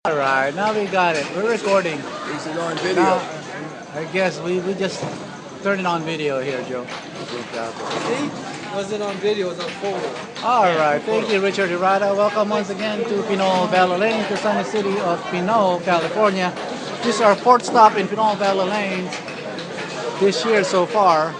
Alright, now we got it. We're recording. Is it on video? Now, I guess we just turned it on video here, Joe. See? Wasn't on video, it was on photo. Alright, thank you, Richard Hirata. Welcome once again to PINOLE Valley Lanes, the sunny city of Pinole, California. This is our fourth stop in Pinole Valley Lanes this year so far.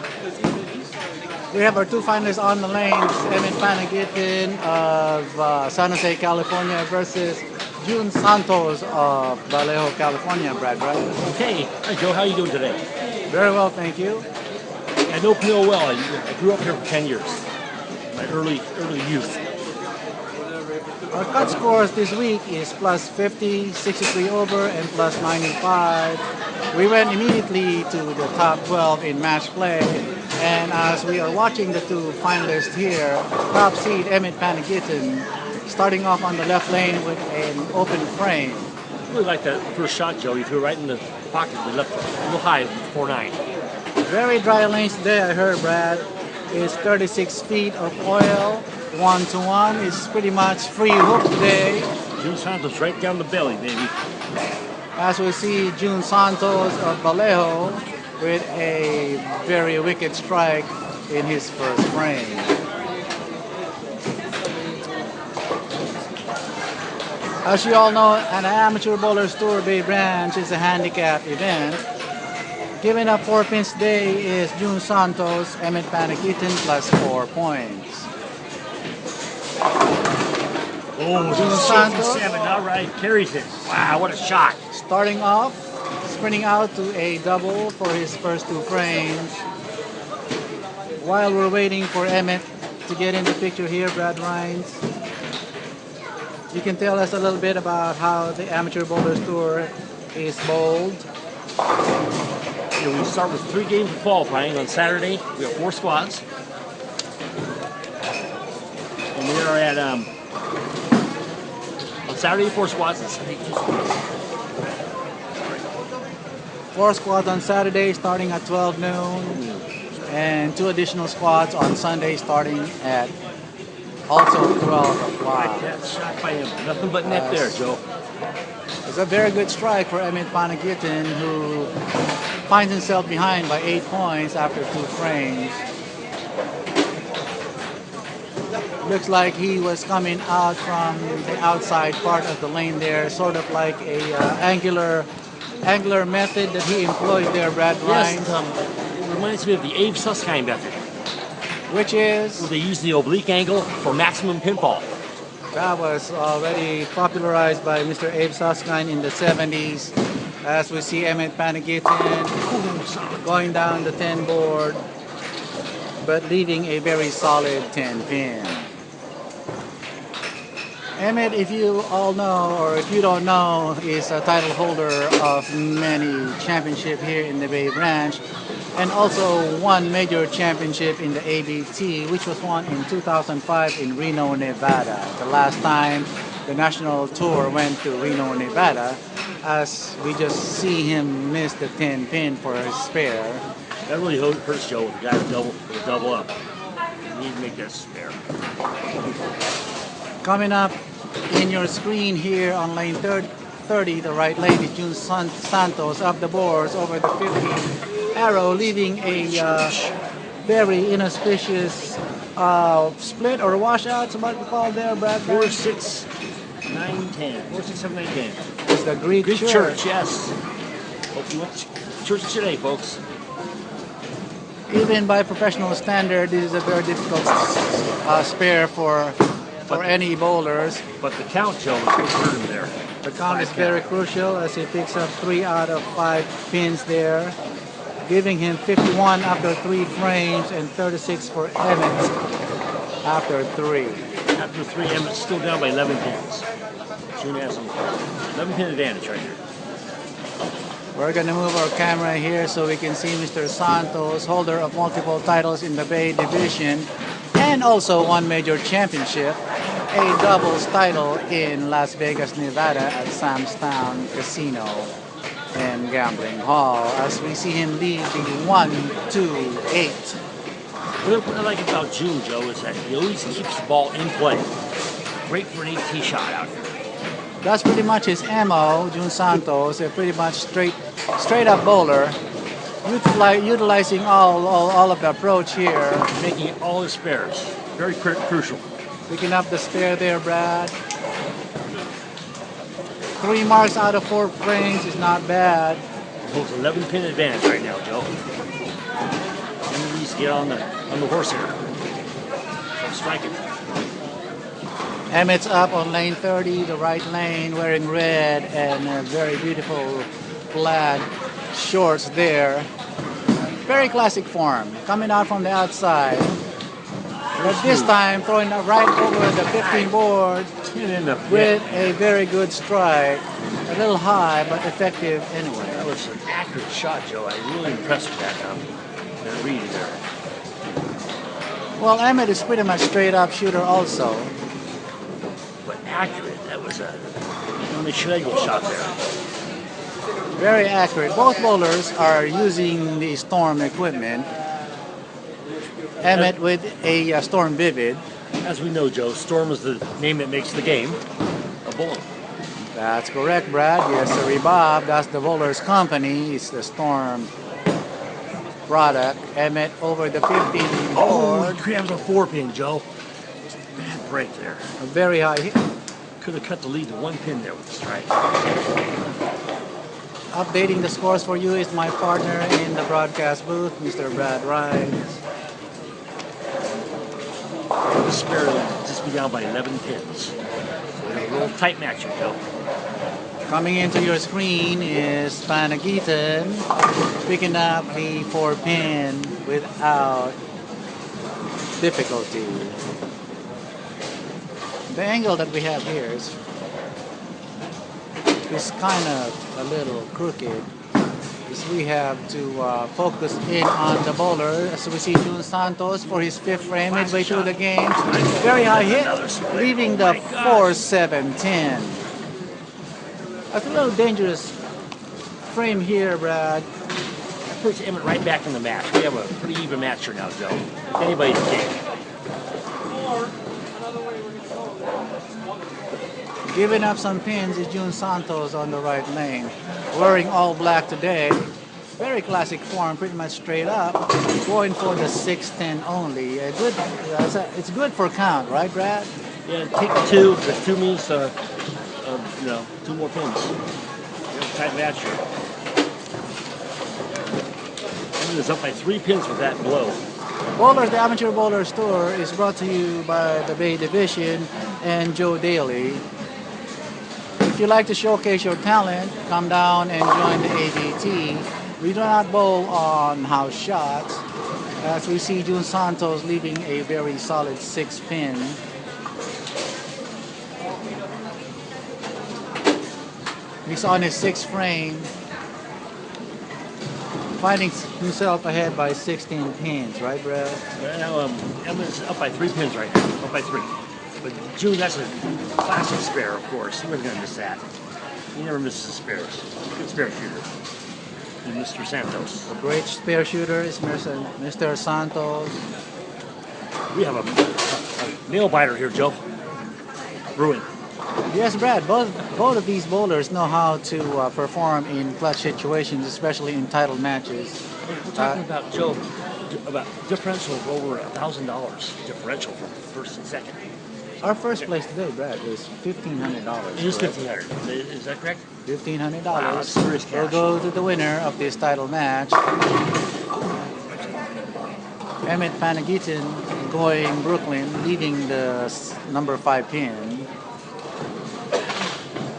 We have our two finalists on the lanes, Emmett Panagitin of San Jose, California versus June Santos of Vallejo, California, Brad, right? Hey, hi Joe, how you doing today? Very well, thank you. I know Pinole well. I grew up here for 10 years. My early youth. Our cut scores this week is plus 50, 63 over, and plus 95. We went immediately to the top 12 in match play, and as we are watching the two finalists here, top seed Emmett Panagitin starting off on the left lane with an open frame. I really like that first shot, Joe. You threw it right in the pocket. We left a little high, 4-9. Very dry lanes today, I heard, Brad. It's 36 feet of oil, 1-to-1. It's pretty much free hook today. June Santos right down the belly, baby. As we see June Santos of Vallejo with a very wicked strike in his first frame. As you all know, an Amateur Bowlers Tour Bay Branch is a handicap event. Giving up 4 pins today is June Santos, Emmett Panagitin plus 4 points. Oh, June Santos. Santos. Salmon, all right, carries it. Wow, what a shot. Starting off, sprinting out to a double for his first 2 frames. While we're waiting for Emmett to get in the picture here, Brad Rhines, you can tell us a little bit about how the Amateur Bowlers Tour is bowled. We start with 3 games of qualifying on Saturday. We have 4 squads. And we are at, on Saturday, 4 squads, and Sunday, 2 squads. 4 squads on Saturday starting at 12 noon, and 2 additional squads on Sunday starting at also 12 o'clock. That shot by him. Nothing but net there, Joe. It's a very good strike for Emmett Panagitin, who finds himself behind by 8 points after 2 frames. Looks like he was coming out from the outside part of the lane there, sort of like a angular method that he employs there, Brad Rhines. Yes, it reminds me of the Abe Susskind method, Which is? where they use the oblique angle for maximum pinball. That was already popularized by Mr. Abe Susskind in the 70s. As we see Emmett Panagitin going down the 10 board, but leaving a very solid 10 pin. Emmett, if you all know, or if you don't know, is a title holder of many championships here in the Bay Branch, and also one major championship in the ABT, which was won in 2005 in Reno, Nevada. The last time the national tour went to Reno, Nevada, as we just see him miss the 10 pin for his spare. That really hurts Joe with the guy with a double up. You need to make that spare. Coming up in your screen here on lane 30, the right lane is June Santos up the boards over the 50 arrow, leaving a very inauspicious split or washout, somebody call there, Brad. 4, 6, 9, 10. 4, 6, 7, 8, 10. It's the Greek Church, yes. Hope you went to church today, folks. Even by professional standard, this is a very difficult spare for any bowlers. But the count, Joe, is what hurt him there. The count is very crucial as he picks up 3 out of 5 pins there, giving him 51 after 3 frames and 36 for Emmett after 3. After 3, Emmett's still down by 11 pins. June has some 11 pin advantage right here. We're going to move our camera here so we can see Mr. Santos, holder of multiple titles in the Bay Division, and also one major championship, a doubles title in Las Vegas, Nevada at Sam's Town Casino and Gambling Hall, as we see him lead the 1-2-8. What I like about June, Joe, is that he always keeps the ball in play. Great for an 8 tee shot out here. That's pretty much his MO, Jun Santos, a pretty much straight up bowler, utilizing all of the approach here. Making all his spares. Very crucial. Picking up the spare there, Brad. 3 marks out of 4 frames is not bad. He holds 11 pin advantage right now, Joe. And needs to get on the horse here. Start striking. Emmett's up on lane 30, the right lane, wearing red and very beautiful plaid shorts there. Very classic form, coming out from the outside. But this time throwing it right over the 15 board with a very good strike. A little high, but effective anyway. That was an accurate shot, Joe. I'm really impressed with that read there. Well, Emmett is pretty much straight up shooter also. But accurate. That was a Schlegel shot there. Very accurate. Both bowlers are using the Storm equipment. Emmett with a Storm Vivid. As we know, Joe, Storm is the name that makes the game of bowling. That's correct, Brad. Yes, sir, Bob. That's the bowler's company. It's the Storm product. Emmett over the 15 board. He grabs a 4-pin, Joe. Bad break there. A very high hit. Could have cut the lead to 1 pin there with the strike. Updating the scores for you is my partner in the broadcast booth, Mr. Brad Rice. The spare will just be down by 11 pins. So we have a real tight match here, Joe. Coming into your screen is Panagitan picking up the 4-pin without difficulty. The angle that we have here is kind of a little crooked. Because we have to focus in on the bowler. As we see Jun Santos for his 5th frame midway through the game. Very high hit, leaving the 4-7-10. That's a little dangerous frame here, Brad. That puts Emmett right back in the match. We have a pretty even match here now, Joe. Anybody's game. Giving up some pins is Jun Santos on the right lane. Wearing all black today. Very classic form, pretty much straight up. Going for the 6-10 only. It's good for count, right, Brad? Yeah, take 2. The 2 means 2 more pins. Tight match here. Emmett is up by 3 pins with that blow. Bowlers, the Amateur Bowlers Tour is brought to you by the Bay Division and Joe Daly. If you like to showcase your talent, come down and join the ABT. We do not bowl on house shots, as we see Jun Santos leaving a very solid 6-pin. He's on his 6th frame, finding himself ahead by 16 pins, right, Brad? Right now, Emmett's up by 3 pins right now, up by 3. But June, that's a classic spare, of course. He wasn't going to miss that. He never misses spares. Good spare shooter. And Mr. Santos. A great spare shooter is Mr. Santos. We have a nail biter here, Joe. Brewing. Yes, Brad, both of these bowlers know how to perform in clutch situations, especially in title matches. We're talking about, Joe, about differential of over $1,000 differential from first and second. Our first place today, Brad, is $1,500. It is $1,500. Is that correct? $1,500. Wow, that's serious cash. We'll go to the winner of this title match. Emmett Panagitan going Brooklyn, leading the number 5 pin.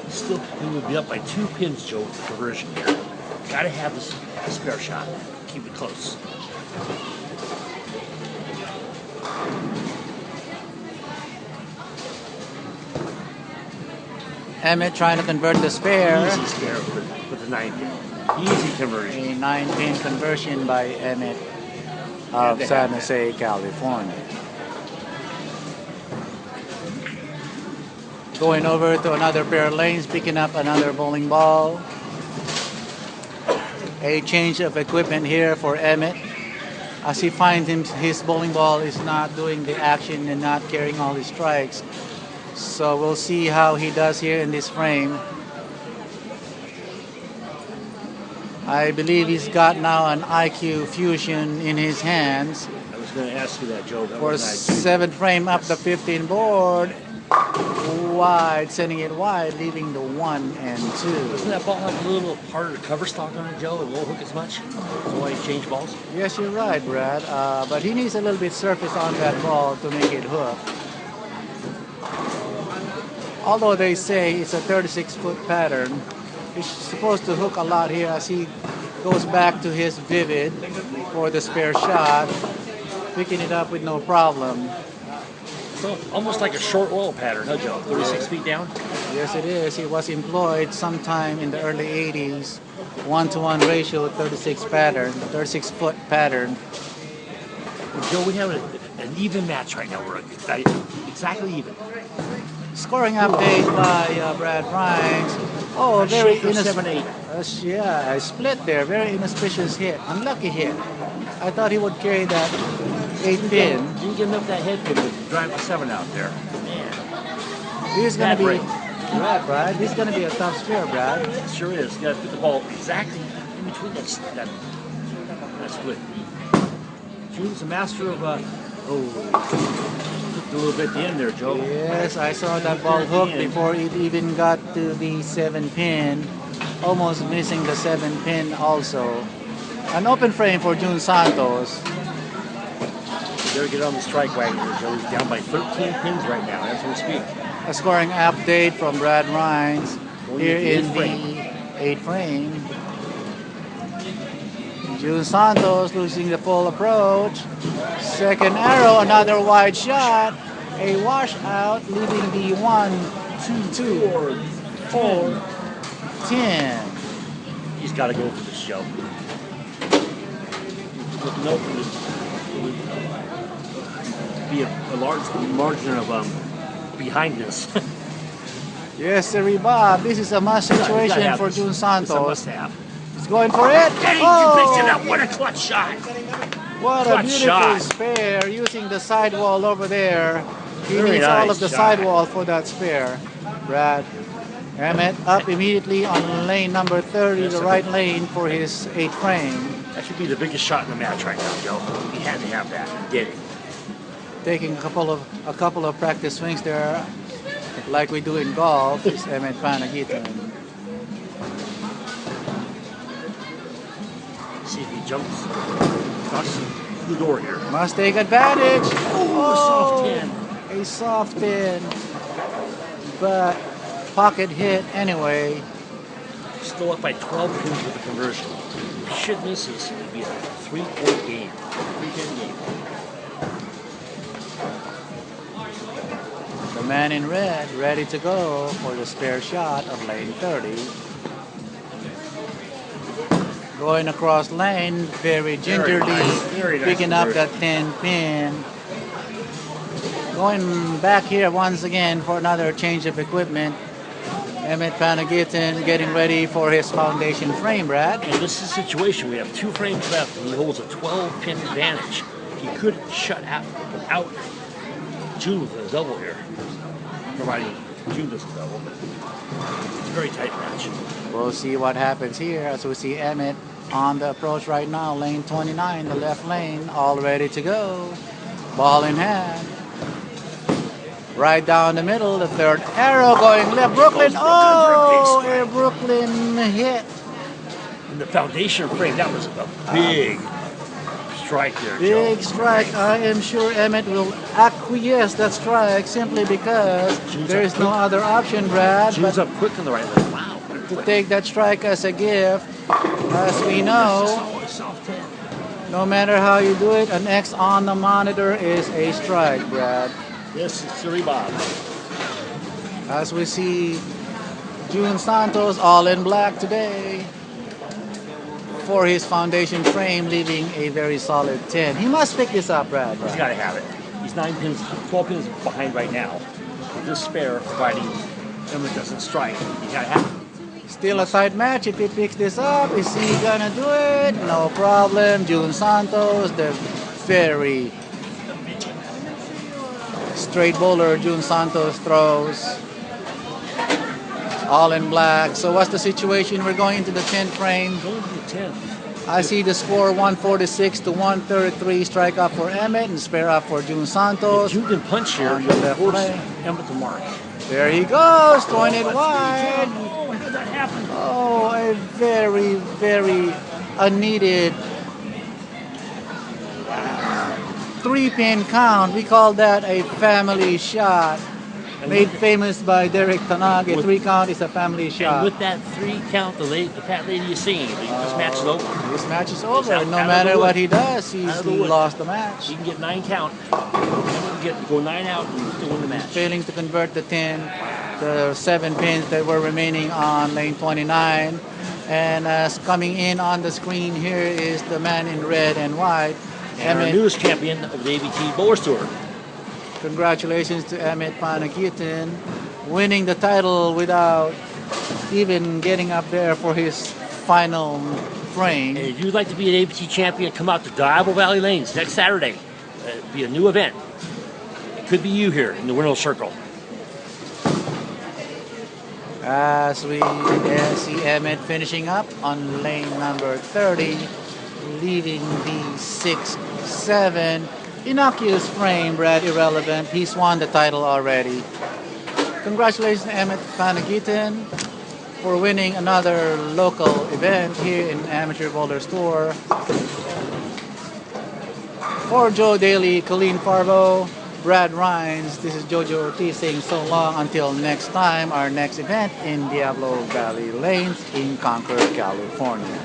Still, he would be up by 2 pins, Joe, with the conversion here. Got to have this spare shot. Keep it close. Emmett trying to convert the spare. Easy spare with the 9-pin. Easy conversion. A 9-pin conversion by Emmett of San Jose, California. Going over to another pair of lanes, picking up another bowling ball. A change of equipment here for Emmett, as he finds his bowling ball is not doing the action and not carrying all his strikes. So we'll see how he does here in this frame. I believe he's got now an IQ Fusion in his hands. I was going to ask you that, Joe. That For was nice. 7th frame up the 15 board. Wide, sending it wide, leaving the 1 and 2. Isn't that ball have a little harder to cover stock on it, Joe? It won't hook as much? That's why you change balls? Yes, you're right, Brad. But he needs a little bit surface on that ball to make it hook. Although they say it's a 36-foot pattern, it's supposed to hook a lot here as he goes back to his vivid for the spare shot, picking it up with no problem. So almost like a short oil pattern, huh, Joe? 36 feet down? Yes, it is. It was employed sometime in the early 80s. 1-to-1 ratio, 36-foot pattern. Well, Joe, we have an even match right now. We're exactly even. Scoring update by Brad Rhines. Oh, A very shaker 7-8. yeah, a split there. Very inauspicious hit. Unlucky hit. I thought he would carry that 8 pin. Didn't get enough that head pin to drive a 7 out there. Man. He's going to be... break. Right, Brad. He's going to be a tough spare, Brad. It sure is. You got to put the ball exactly in between that split. June's a master of hooked a little bit at the end there, Joe. Yes, I saw that ball hook before it even got to the 7 pin. Almost missing the 7 pin also. An open frame for June Santos. You better get on the strike wagon here, Joe. He's down by 13 pins right now as we speak. A scoring update from Brad Rhines here in the 8th frame. June Santos losing the full approach. Second arrow, another wide shot. A washout, leaving the 1, 2, 4, 10. He's got to go for this, Joe. No, it would be a large margin of behind this. Yes, sir, Bob. This is a must situation for June It's a must Santos. have. He's going for it. Hey, Oh! you mixed it up. What a clutch shot. What a Clutch beautiful shot. spare using the sidewall over there. He Very needs all nice of the shot. sidewall for that spare. Brad Emmett up immediately on lane number 30, the right lane for his 8th frame. That should be the biggest shot in the match right now, Joe. He had to have that. He did it. Taking a couple of practice swings there, like we do in golf, is Emmett Panagitan. See if he jumps across the door here. Must take advantage. Oh, soft 10. A soft 10, but pocket hit anyway. Still up by 12 pins with the conversion. If he should miss this, it'd be a 3-point game. 3-pin game. The man in red ready to go for the spare shot of lane 30. Going across lane, very gingerly, Very nice picking up that conversion. 10 pin. Going back here once again for another change of equipment. Emmett Panagitan getting ready for his foundation frame, Brad. And this is a situation. We have 2 frames left, and he holds a 12-pin advantage. He could shut out June with a double here, providing June doesn't double. But it's a very tight match. We'll see what happens here as we see Emmett on the approach right now. Lane 29, the left lane, all ready to go. Ball in hand. Right down the middle, the third arrow going left. Brooklyn, oh, a Brooklyn hit. In the foundation frame, that was a big strike there, Joe. Big strike. I am sure Emmett will acquiesce that strike simply because there is no other option, Brad, June's but up quick on the right leg. Wow. to take that strike as a gift. As we know, Soft 10. no matter how you do it, an X on the monitor is a strike, Brad. This is Siri Bob. As we see June Santos all in black today for his foundation frame, leaving a very solid 10. He must pick this up, Brad. He's got to have it. He's 12 pins behind right now. With this spare, providing Emmett doesn't strike, you got to have it. Still a tight match if he picks this up. Is he gonna do it? No problem. June Santos, the very straight bowler June Santos throws. All in black. So what's the situation? We're going into the 10th frame. Going to the 10th. I see the score 146 to 133. Strike up for Emmett and spare up for June Santos. If you can punch here, On you the have left to force leg. Emmett to mark. There he goes, throwing it wide. Oh, how did that happen? Oh, a very, very unneeded 3-pin count. We call that a family shot. And Made with- famous by Derek Tanag. A With- 3 count is a family And shot. with that 3 count, the fat lady is saying, this match is over. This match is It's over. out- No out of matter the what wood. he does, Out he's of the wood. lost the match. You can get 9 count. You can go 9 out and still win the match. Failing to convert the 7 pins that were remaining on lane 29. And coming in on the screen here is the man in red and white, And our Emmett. newest champion of the ABT Bowlers Tour. Congratulations to Emmett Panagitin, winning the title without even getting up there for his final frame. And if you'd like to be an ABT champion, come out to Diablo Valley Lanes next Saturday. It'll be a new event. It could be you here in the Winnow Circle. As we see Emmett finishing up on lane number 30, leaving the 6-7. Innocuous frame, Brad, irrelevant. He's won the title already. Congratulations to Emmett Panagitin for winning another local event here in Amateur Bowlers Tour. For Joe Daly, Colleen Farbo, Brad Rhines, this is Jojo Ortiz saying so long until next time, our next event in Diablo Valley Lanes in Concord, California.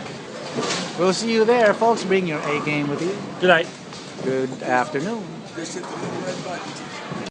We'll see you there, folks. Bring your A game with you. Good night. Good afternoon. Just hit the little red button.